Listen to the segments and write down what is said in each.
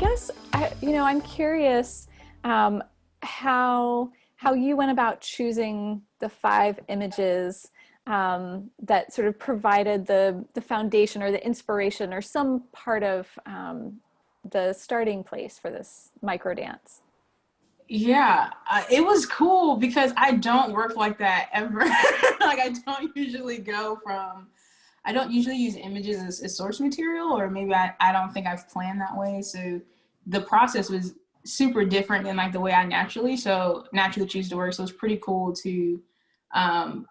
guess I'm curious how you went about choosing the 5 images that sort of provided the foundation or the inspiration or some part of the starting place for this micro dance. Yeah, it was cool because I don't work like that ever. Like I don't usually use images as source material, or maybe I don't think I've planned that way. So the process was super different than like the way I naturally choose to work. So it's pretty cool to um,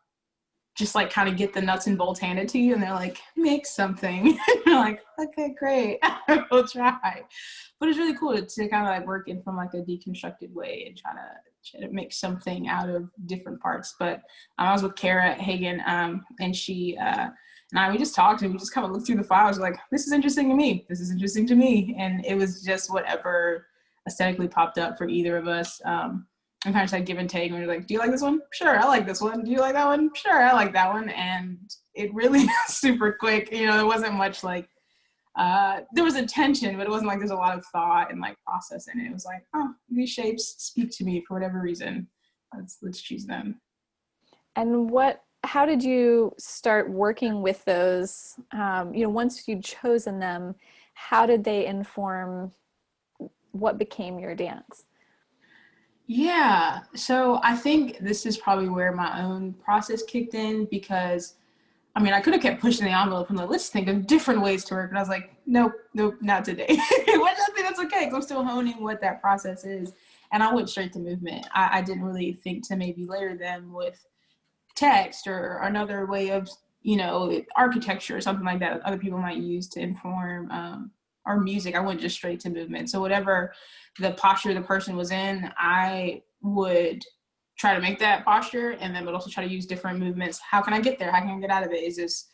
just like kind of get the nuts and bolts handed to you, and they're like, make something. You're like, okay, great, we'll try. But it's really cool to kind of like work in from like a deconstructed way and try to make something out of different parts. But I was with Kara Hagen, and she we just talked, and we just kind of looked through the files, like, this is interesting to me, this is interesting to me, and it was just whatever aesthetically popped up for either of us. And kind of like give and take. And we're like, do you like this one? Sure, I like this one. Do you like that one? Sure, I like that one. And it really super quick. There wasn't much like, there was intention, but it wasn't like there's a lot of thought and like process in it. It was like, oh, these shapes speak to me for whatever reason. Let's choose them. And how did you start working with those? Once you'd chosen them, how did they inform what became your dance? Yeah, so I think this is probably where my own process kicked in, because I could have kept pushing the envelope and like, let's think of different ways to work. And I was like, nope, not today. Which I think that's okay, because I'm still honing what that process is. And I went straight to movement. I didn't really think to maybe layer them with text or another way of, architecture or something like that other people might use to inform or music. I went just straight to movement. So whatever the posture the person was in, I would try to make that posture, and then would also try to use different movements. How can I get there? How can I get out of it? Is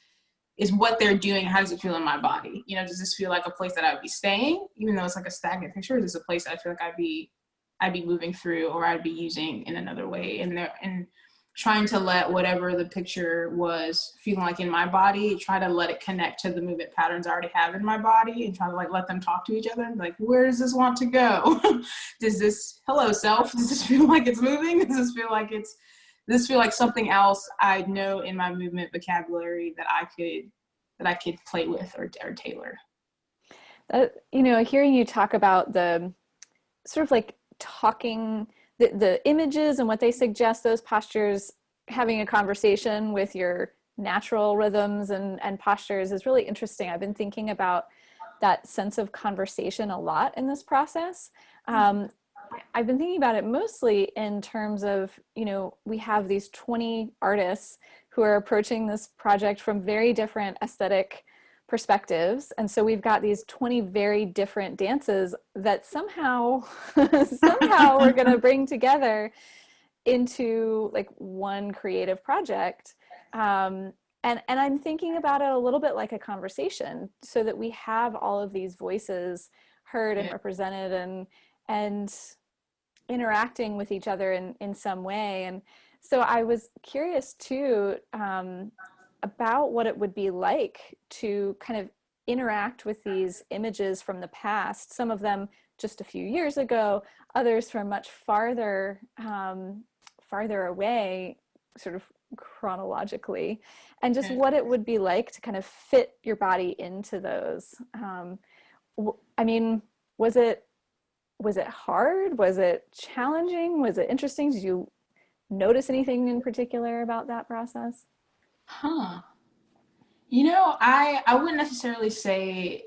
what they're doing, how does it feel in my body? Does this feel like a place that I would be staying, even though it's like a stagnant picture? Is this a place I feel like I'd be moving through, or I'd be using in another way? And trying to let whatever the picture was feeling like in my body, try to let it connect to the movement patterns I already have in my body, and try to like let them talk to each other. Like, where does this want to go? Does this, hello self, does this feel like it's moving? Does this feel like something else I know in my movement vocabulary that I could play with or tailor? Hearing you talk about the sort of like talking, the images and what they suggest, those postures, having a conversation with your natural rhythms and postures is really interesting. I've been thinking about that sense of conversation a lot in this process. I've been thinking about it mostly in terms of, we have these 20 artists who are approaching this project from very different aesthetic perspectives. And so we've got these 20 very different dances that somehow we're going to bring together into like one creative project. And I'm thinking about it a little bit like a conversation, so that we have all of these voices heard and represented and interacting with each other in some way. And so I was curious too, about what it would be like to kind of interact with these images from the past, some of them just a few years ago, others from much farther away, sort of chronologically, and just what it would be like to kind of fit your body into those. Was it hard? Was it challenging? Was it interesting? Did you notice anything in particular about that process? Huh. I wouldn't necessarily say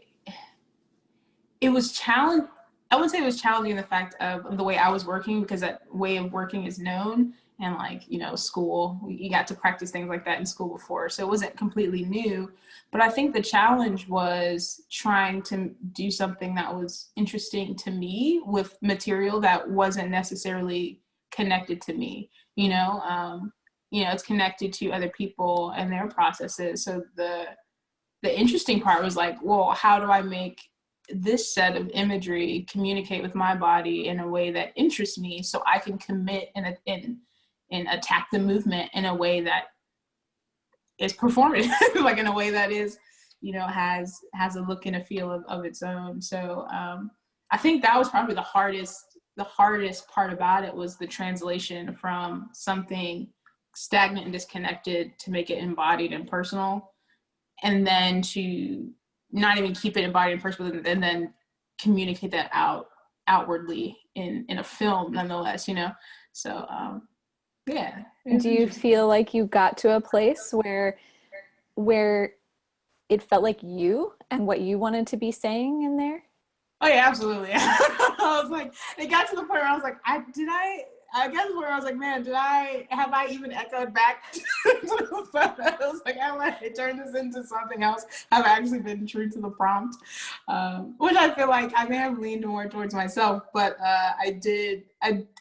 it was challenge. I wouldn't say it was challenging in the fact of the way I was working, because that way of working is known. And like, school, you got to practice things like that in school before. So it wasn't completely new. But I think the challenge was trying to do something that was interesting to me with material that wasn't necessarily connected to me. It's connected to other people and their processes. So the interesting part was like, well, how do I make this set of imagery communicate with my body in a way that interests me, so I can commit and attack the movement in a way that is performative, like in a way that is, has a look and a feel of its own. So I think that was probably the hardest part about it, was the translation from something stagnant and disconnected to make it embodied and personal, and then to not even keep it embodied and personal, and then communicate that outwardly in a film nonetheless, you know? So, yeah. Do you feel like you got to a place where it felt like you and what you wanted to be saying in there? Oh yeah, absolutely. I was like, it got to the point where I was like, I guess where I was like, man, have I even echoed back to the photos? Like, have I turned this into something else? Have I actually been true to the prompt? Which I feel like I may have leaned more towards myself, but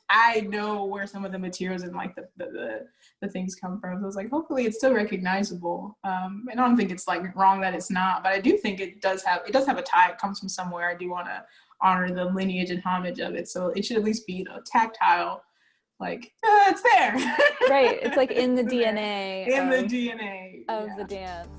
I know where some of the materials and like the things come from. So I was like, hopefully it's still recognizable. And I don't think it's like wrong that it's not, but I do think it does have a tie. It comes from somewhere. I do want to honor the lineage and homage of it. So it should at least be, you know, tactile. Like, it's there. Right. It's like in the DNA in the DNA of the dance.